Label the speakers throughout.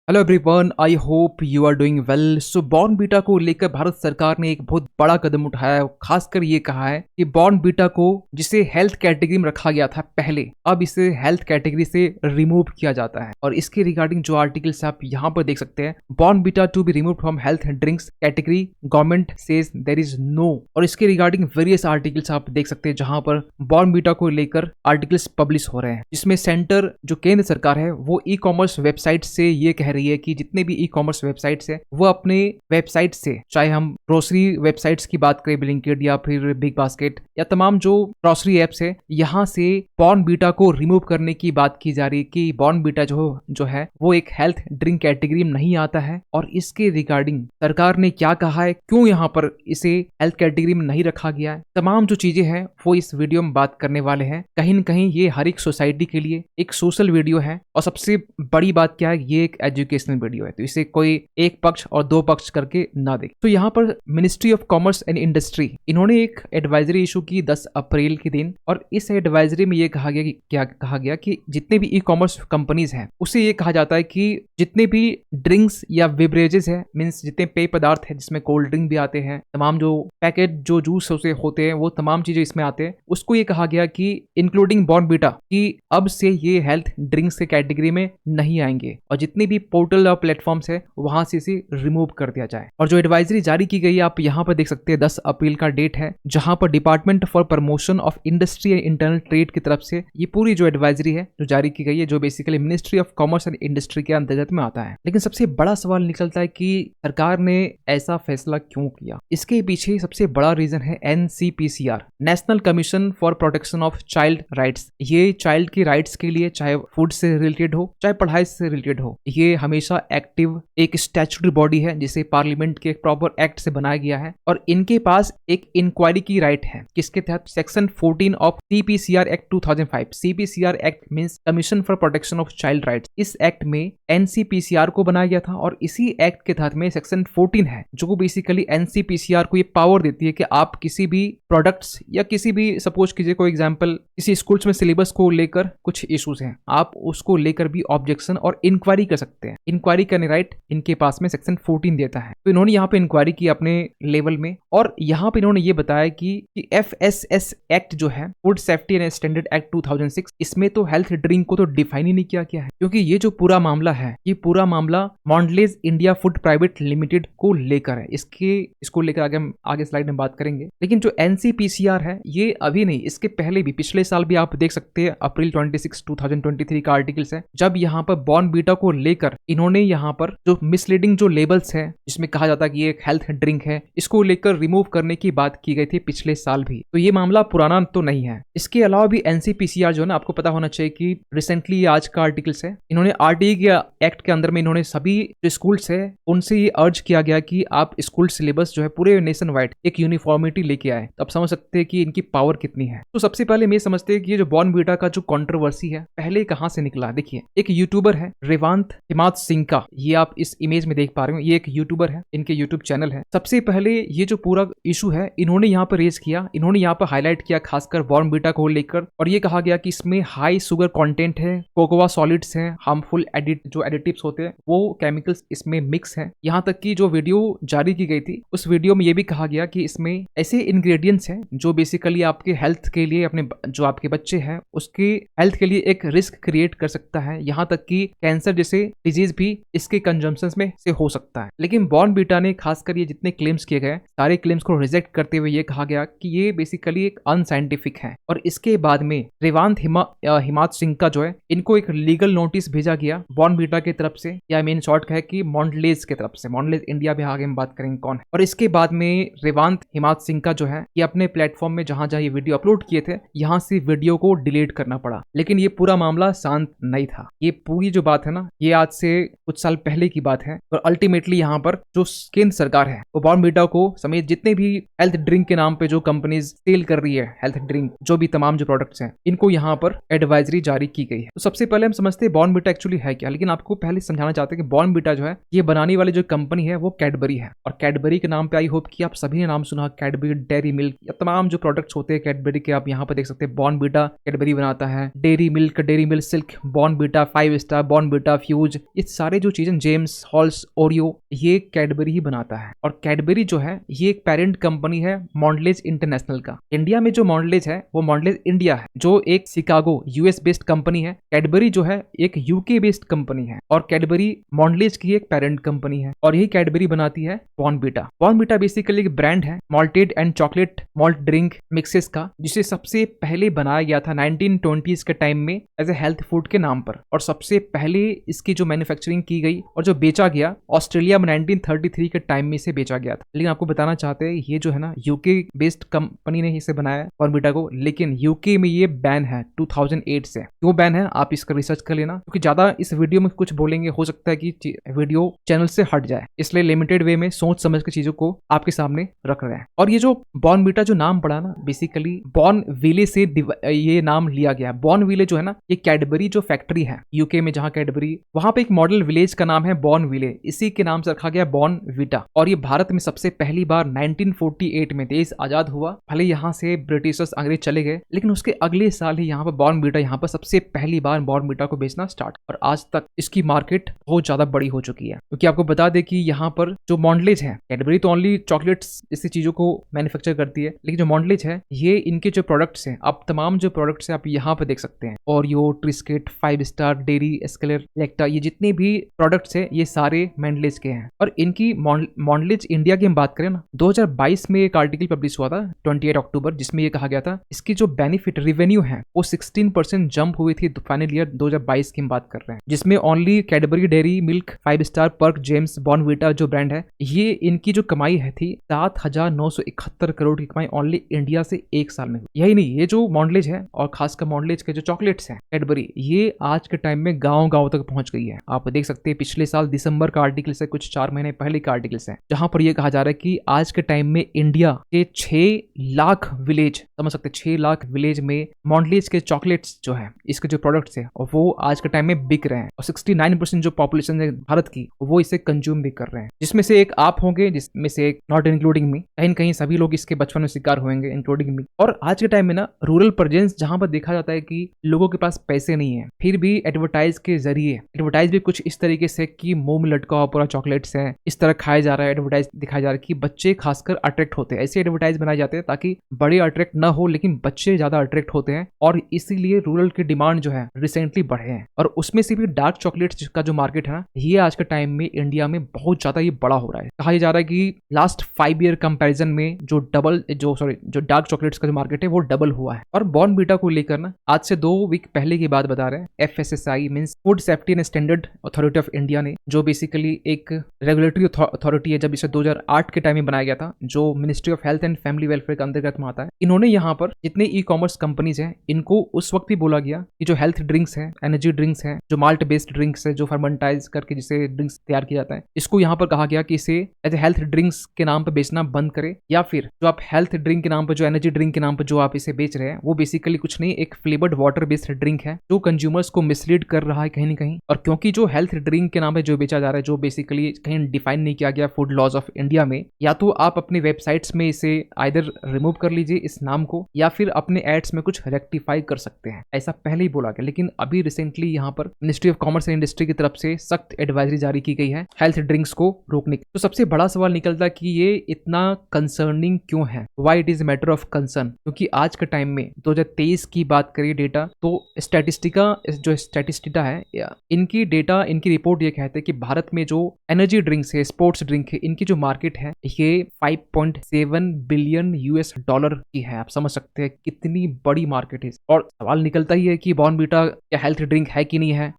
Speaker 1: Hello everyone, I hope you are doing well. So Bournvita को लेकर भारत सरकार ने एक बहुत बड़ा कदम उठाया है। खासकर ये कहा है कि बॉर्नवीटा को जिसे हेल्थ कैटेगरी में रखा गया था पहले, अब इसे हेल्थ कैटेगरी से रिमूव किया जाता है। और इसके रिगार्डिंग जो आर्टिकल्स आप यहाँ पर देख सकते हैं, Bournvita to be remove from health drinks category, government says there is no. और इसके रिगार्डिंग वेरियस आर्टिकल्स आप देख सकते हैं जहां पर बॉर्नवीटा को लेकर आर्टिकल्स पब्लिश हो रहे हैं, जिसमें सेंटर जो केंद्र सरकार है वो ई कॉमर्स वेबसाइट से ये कह रही है कि जितने भी ई कॉमर्स वेबसाइट्स है वो अपने वेबसाइट से, चाहे हम ग्रोसरी वेबसाइट्स की बात करें, ब्लिंकिट या फिर बिग बास्केट या तमाम जो ग्रोसरी एप्स है, यहाँ से बॉर्नवीटा को रिमूव करने की बात की जा रही है कि बॉर्नवीटा जो है वो एक हेल्थ ड्रिंक कैटेगरी में नहीं आता है। और इसके रिगार्डिंग सरकार ने क्या कहा है, क्यों यहाँ पर इसे हेल्थ कैटेगरी में नहीं रखा गया है, तमाम जो चीजें हैं वो इस वीडियो में बात करने वाले हैं। कहीं न कहीं ये हर एक सोसाइटी के लिए एक सोशल वीडियो है, और सबसे बड़ी बात क्या है, ये एक एजुकेशनल वीडियो है, तो इसे कोई एक पक्ष और दो पक्ष करके ना देखे। तो यहाँ पर ministry of commerce and industry इन्होंने एक एडवाइजरी इशू की 10 अप्रैल के दिन, और इस एडवाइजरी में ये कहा गया कि क्या कहा गया कि जितने भी ई कॉमर्स कंपनीज हैं उसे ये कहा जाता है कि जितने भी ड्रिंक्स या बेवरेजेस है, मीन्स जितने पेय पदार्थ है जिसमें कोल्ड ड्रिंक भी आते हैं, तमाम जो पैकेट जो जूस होते हैं वो तमाम चीजें इसमें आते हैं, उसको ये कहा गया कि इंक्लूडिंग बॉर्नवीटा कि अब से ये हेल्थ ड्रिंक्स के कैटेगरी में नहीं आएंगे, और जितने भी पोर्टल और प्लेटफॉर्म्स है वहां से इसे रिमूव कर दिया जाए। और जो एडवाइजरी जारी की गई है आप यहाँ पर देख सकते हैं, 10 अप्रैल का डेट है, जहां पर department for promotion of industry and internal trade की तरफ से ये पूरी जो एडवाइजरी है जो जारी की गई है, जो basically ministry of commerce and industry के अंतर्गत में आता है। लेकिन सबसे बड़ा सवाल निकलता है कि सरकार ने ऐसा फैसला क्यों किया। इसके पीछे सबसे बड़ा रीजन है NCPCR, national commission for protection of child rights. ये चाइल्ड के राइट्स के लिए, चाहे फूड से रिलेटेड हो चाहे पढ़ाई से रिलेटेड हो, ये हमेशा एक्टिव एक स्टैट्यूटरी बॉडी है जिसे पार्लियामेंट के प्रॉपर एक्ट से बनाया गया है। और इनके पास एक इंक्वायरी की राइट है, किसके तहत, section 14 of CPCR act 2005। CPCR act means commission for protection of child rights. इस एक्ट में NCPCR को बनाया गया था, और इसी एक्ट के तहत में सेक्शन 14 है जो बेसिकली NCPCR को ये पावर देती है कि आप किसी भी प्रोडक्ट्स या किसी भी, सपोज कीजिए कोई एग्जांपल, किसी स्कूल्स में सिलेबस को लेकर कुछ इश्यूज हैं, आप उसको लेकर भी ऑब्जेक्शन और इंक्वायरी कर सकते हैं। इंक्वायरी करने राइट इनके पास में सेक्शन 14 देता है। तो इन्होंने यहाँ पे इंक्वायरी की अपने लेवल में, और यहाँ पे इन्होंने ये बताया कि FSS एक्ट जो है, food safety and standard act 2006, इसमें तो हेल्थ ड्रिंक को तो डिफाइन ही नहीं किया गया है, क्योंकि ये जो पूरा मामला है, ये पूरा मामला मॉन्डलेज इंडिया फूड प्राइवेट लिमिटेड को लेकर है। इसको लेकर आगे स्लाइड में बात करेंगे। लेकिन जो NCPCR है ये अभी नहीं, इसके पहले भी, पिछले साल भी आप देख सकते हैं, अप्रैल 26, 2023 का आर्टिकल्स है, जब यहाँ पर बॉर्नवीटा को लेकर इन्होंने यहाँ पर जो मिसलीडिंग जो लेबल्स है जिसमें कहा जाता है कि ये एक हेल्थ ड्रिंक है, इसको लेकर रिमूव करने की बात की गई थी पिछले साल भी। तो ये मामला पुराना तो नहीं है। इसके अलावा भी NCPCR जो है ना, आपको पता होना चाहिए कि रिसेंटली ये आज का आर्टिकल्स है, इन्होंने RTE के एक्ट के अंदर में इन्होंने सभी जो स्कूल्स है उनसे ये अर्ज किया गया कि आप स्कूल सिलेबस जो है पूरे नेशन वाइड एक यूनिफॉर्मिटी लेके आए। तो आप समझ सकते हैं कि इनकी पावर कितनी है। तो सबसे पहले मैं समझते हैं कि ये जो बॉर्नवीटा का जो कंट्रोवर्सी है पहले कहां से निकला। देखिए, एक यूट्यूबर है रेवांत हिमात सिंह का, ये आप इस इमेज में देख पा रहे हो, ये एक यूट्यूबर है, इनके यूट्यूब चैनल है। सबसे पहले ये जो पूरा इशू है इन्होंने यहाँ पर रेज किया, इन्होंने यहाँ पर हाईलाइट किया खासकर बॉर्नवीटा को लेकर, और ये कहा गया कि इसमें हाई शुगर कंटेंट है, कोकोआ सॉलिड्स हैं, हार्मफुल जो एडिटिव्स होते हैं वो केमिकल्स इसमें मिक्स हैं। यहाँ तक कि जो वीडियो जारी की गई थी उस वीडियो में ये भी कहा गया कि इसमें ऐसे इंग्रेडिएंट्स हैं जो बेसिकली आपके हेल्थ के लिए, अपने जो आपके बच्चे हैं उसके हेल्थ के लिए एक रिस्क क्रिएट कर सकता है, यहाँ तक कि कैंसर जैसे डिजीज भी इसके कंजम्पशन में से हो सकता है। लेकिन बॉर्नवीटा ने खासकर ये जितने क्लेम्स किए गए सारे क्लेम्स को रिजेक्ट करते हुए ये कहा गया कि ये बेसिकली एक अनसाइंटिफिक है। और इसके बाद में रेवांत हिमात सिंह का जो है, इनको एक लीगल नोटिस भेजा गया बॉर्नवीटा की तरफ से, या मेन शॉर्ट है कि मॉन्डलेज की तरफ से। मॉन्डलेज इंडिया भी आगे हम बात करेंगे कौन है। और इसके बाद में रेवांत हिमात सिंह का जो है, ये अपने प्लेटफॉर्म में जहां जहां ये वीडियो अपलोड किए थे यहाँ से वीडियो को डिलीट करना पड़ा। लेकिन ये पूरा मामला शांत नहीं था। ये पूरी जो बात है ना, ये आज से कुछ साल पहले की बात है, और अल्टीमेटली यहाँ पर जो केंद्र सरकार है वो बॉर्नवीटा को समेत जितने भी हेल्थ ड्रिंक के नाम पे जो कंपनीज सेल कर रही है हेल्थ ड्रिंक, जो भी तमाम जो प्रोडक्ट्स हैं, इनको यहाँ पर एडवाइजरी जारी की गई है। तो सबसे पहले हम समझते हैं बॉर्नवीटा एक्चुअली है क्या। लेकिन आपको पहले समझाना चाहते हैं कि बॉर्नवीटा जो है, ये बनाने वाली जो कंपनी है वो कैडबरी है, और कैडबरी के नाम पे आई होप कि आप सभी ने नाम सुना, कैडबरी डेयरी मिल्क या तमाम जो प्रोडक्ट्स होते हैं कैडबरी के, आप यहाँ पर देख सकते हैं बॉर्नवीटा कैडबरी बनाता है, dairy milk silk, Bournvita 5 star, Bournvita fuse, ये सारे जो चीजें जेम्स, हॉल्स, ओरियो, ये कैडबरी ही बनाता है। और कैडबरी जो है ये एक पेरेंट कंपनी है मॉन्डलेज इंटरनेशनल का। इंडिया में जो मॉन्डलेज है वो मॉन्डलेज इंडिया है, जो एक शिकागो यूएस बेस्ड कंपनी है। कैडबरी जो है एक यूके बेस्ड कंपनी है और कैडबरी मॉन्डलेज की एक पेरेंट कंपनी है और यही कैडबरी बनाती है बॉर्नवीटा। बॉर्नवीटा बेसिकली एक ब्रांड है malted and chocolate malt drink mixes का, जिसे सबसे पहले बनाया गया था 1920s के टाइम में एज ए हेल्थ फूड के नाम पर। और सबसे पहले इसकी जो मैन्युफैक्चरिंग की गई और जो बेचा गया ऑस्ट्रेलिया में 1933 के टाइम में इसे बेचा गया था। लेकिन आपको बताना चाहते हैं ये जो है ना यूके बेस्ड कंपनी ने इसे बनाया बॉर्नवीटा को, लेकिन यूके में ये बैन है 2008 से। क्यों बैन है आप इसका रिसर्च कर लेना, क्योंकि ज्यादा इस वीडियो में कुछ बोलेंगे हो सकता है कि वीडियो चैनल से हट जाए, इसलिए लिमिटेड वे में सोच समझ के चीजों को आपके सामने रख रहे हैं। और ये जो बॉर्नवीटा जो नाम पड़ा ना, बेसिकली बॉर्नविले से ये नाम लिया गया। बॉर्नविले जो है ना ये कैडबरी जो फैक्ट्री है यूके में, जहां कैडबरी, वहां पे एक मॉडल विलेज का नाम है बॉर्नविले, इसी के नाम से रखा गया बॉर्नवीटा। और ये भारत में सबसे पहली बार 1948 में देश आजाद हुआ। भले यहाँ से ब्रिटिशर्स अंग्रेज चले गए, लेकिन उसके अगले साल ही यहाँ पर बॉर्नवीटा, यहाँ पर सबसे पहली बार बॉर्नवीटा को बेचना स्टार्ट, और आज तक इसकी मार्केट बहुत ज्यादा बड़ी हो चुकी है। क्योंकि आपको बता दें कि यहाँ पर जो मॉन्डलेज है, कैडबरी तो ओनली चॉकलेट्स इसी चीजों को मैन्युफैक्चर करती है, लेकिन जो मॉन्डलेज है ये इनके जो प्रोडक्ट्स हैं, आप तमाम जो प्रोडक्ट्स हैं आप यहाँ पे देख सकते हैं। ओरियो, ट्रिस्किट, 5 स्टार, डेयरी, एस्केलर, लेक्टा, ये जितने भी प्रोडक्ट्स हैं ये सारे मॉन्डलेज के हैं। और इनकी मॉन्डलेज इंडिया की हम बात करें ना, 2022 में एक आर्टिकल पब्लिश हुआ था 28 अक्टूबर, जिसमें ये कहा गया था इसकी जो बेनिफिट रेवेन्यू है वो 16% जंप हुई थी फाइनल ईयर 2022 की हम बात कर रहे हैं, जिसमें only Cadbury Dairy Milk, 5 star, Perk, Gems, Bournvita जो ब्रांड है, ये इनकी जो कमाई है थी 7,971 करोड़ की कमाई ओनली इंडिया से एक साल में हुई। यही नहीं, ये जो मॉन्डलेज है और खासकर मॉन्डलेज के जो चॉकलेट्स हैं कैडबरी, ये आज के टाइम में गांव-गांव तक पहुंच गई है। आप देख सकते हैं पिछले साल दिसंबर का आर्टिकल से कुछ 4 महीने पहले का आर्टिकल है, जहां पर यह कहा जा रहा है कि आज के टाइम में इंडिया के 6 लाख विलेज, समझ सकते हैं 6 लाख विलेज में मॉन्डलेज के चॉकलेट्स जो है, इसके जो प्रोडक्ट्स है वो आज के टाइम में बिक रहे हैं। और 69% जो पॉपुलेशन है भारत की वो इसे कंज्यूम भी कर रहे हैं, जिसमें से एक आप होंगे, जिसमें से एक नॉट इंक्लूडिंग मी, कहीं न कहीं सभी लोग इसके बचपन में शिकार होंगे इंक्लूडिंग मी। और आज के टाइम में ना रूरल प्रेजेंस जहां पर देखा जाता है कि लोगों के पास पैसे नहीं है, फिर भी एडवर्टाइज के जरिए, एडवर्टाइज भी कुछ इस तरीके से कि मुंह में लटका हुआ पूरा चॉकलेट्स है, इस तरह खाया जा रहा है, एडवर्टाइज दिखाया जा रहा है कि बच्चे खासकर अट्रैक्ट होते हैं। ऐसे एडवर्टाइज बनाए जाते हैं ताकि बड़े अट्रैक्ट ना हो, लेकिन बच्चे ज्यादा अट्रैक्ट होते हैं, और इसीलिए रूरल की डिमांड जो है रिसेंटली बढ़े हैं। और उसमें से भी डार्क चॉकलेट्स का जो मार्केट है ना, ये आज के टाइम में इंडिया में बहुत ज्यादा ये बड़ा हो रहा है। कहा जा रहा है कि लास्ट 5 ईयर कंपैरिजन में जो डार्क चॉकलेट्स का जो मार्केट है वो डबल हुआ है। और बॉर्नवीटा को लेकर ना आज से 2 वीक पहले की बात बता रहे हैं, FSSAI means food safety and standard authority of India ने, जो बेसिकली एक रेगुलेटरी अथॉरिटी है, जब इसे 2008 के टाइम में बनाया गया था, जो ministry of health and family welfare के अंतर्गत में आता है। इन्होंने यहाँ पर जितने ई-कॉमर्स कंपनीज हैं, इनको उस वक्त भी बोला गया कि जो हेल्थ ड्रिंक्स है, एनर्जी ड्रिंक्स है, जो माल्ट बेस्ड ड्रिंक्स है, जो फर्मेंटाइज करके जिसे ड्रिंक्स तैयार किया जाता है, इसको यहाँ पर कहा गया कि इसे एज ए हेल्थ ड्रिंक्स के नाम पर बेचना बंद करे, या फिर जो आप हेल्थ ड्रिंक के नाम पर, जो एनर्जी ड्रिंक के नाम पर जो आप इसे बेच रहे हैं, वो बेसिकली कुछ नहीं, एक फ्लेवर्ड वाटर बेस्ड ड्रिंक है जो कंज्यूमर्स को मिसलीड कर रहा है कहीं ना कहीं। और क्योंकि जो हेल्थ ड्रिंक के नाम पे जो बेचा जा रहा है, जो बेसिकली कहीं डिफाइन नहीं किया गया फूड लॉज ऑफ इंडिया में, या तो आप अपने वेबसाइट्स में इसे आइदर रिमूव कर लीजिए इस नाम को, या फिर अपने एड्स में कुछ रेक्टिफाई कर सकते हैं, ऐसा पहले ही बोला गया। लेकिन अभी रिसेंटली यहाँ पर ministry of commerce and industry की तरफ से सख्त एडवाइजरी जारी की गई है हेल्थ ड्रिंक्स को रोकने की। तो सबसे बड़ा सवाल निकलता है कि ये इतना कंसर्निंग क्यों है, why it is matter of concern. क्योंकि आज के टाइम में 2023 की बात करिए डेटा, तो स्टैटिस्टिका है, इनकी डेटा, इनकी रिपोर्ट ये कहते हैं कि भारत में जो एनर्जी ड्रिंक्स है, स्पोर्ट्स ड्रिंक है, इनकी जो मार्केट है ये 5.7 बिलियन US$ की है। आप समझ सकते हैं कितनी बड़ी मार्केट है। और सवाल निकलता ही है कि बॉर्नवीटा क्या हेल्थ ड्रिंक है कि नहीं है।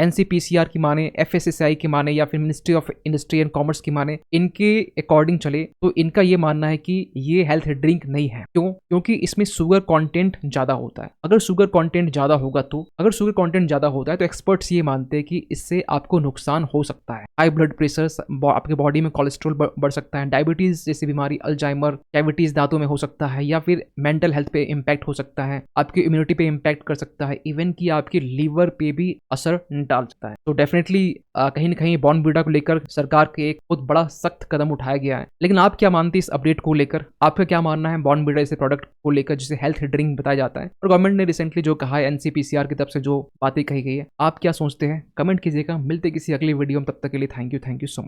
Speaker 1: NCPCR की माने, FSSAI की माने, या फिर ministry of industry and commerce की माने, इनके अकॉर्डिंग चले तो इनका ये मानना है कि ये हेल्थ ड्रिंक नहीं है। क्यों? क्योंकि इसमें शुगर कंटेंट ज्यादा होता है। अगर शुगर कंटेंट ज्यादा होता है तो एक्सपर्ट्स ये मानते हैं कि इससे आपको नुकसान हो सकता है। हाई ब्लड प्रेशर, आपके बॉडी में कोलेस्ट्रॉल बढ़ सकता है, डायबिटीज जैसी बीमारी, अल्जाइमर, कैविटीज दांतों में हो सकता है, या फिर मेंटल हेल्थ पे इम्पैक्ट हो सकता है, आपकी इम्यूनिटी पे इम्पैक्ट कर सकता है, इवन कि आपके लीवर पे भी असर डाल सकता है। तो डेफिनेटली कहीं ना कहीं बॉर्नवीटा को लेकर सरकार के एक बहुत बड़ा सख्त कदम उठाया गया है। लेकिन आप क्या मानते हैं इस अपडेट को लेकर? आपका क्या मानना है बॉर्नवीटा जैसे प्रोडक्ट को लेकर जिसे हेल्थ ड्रिंक बताया जाता है? और गवर्नमेंट ने रिसेंटली जो कहा है, NCPCR की तरफ से जो बातें कही गई है, आप क्या सोचते हैं? कमेंट कीजिएगा। मिलते किसी अगली वीडियो में, तब तक के लिए थैंक यू सो मच।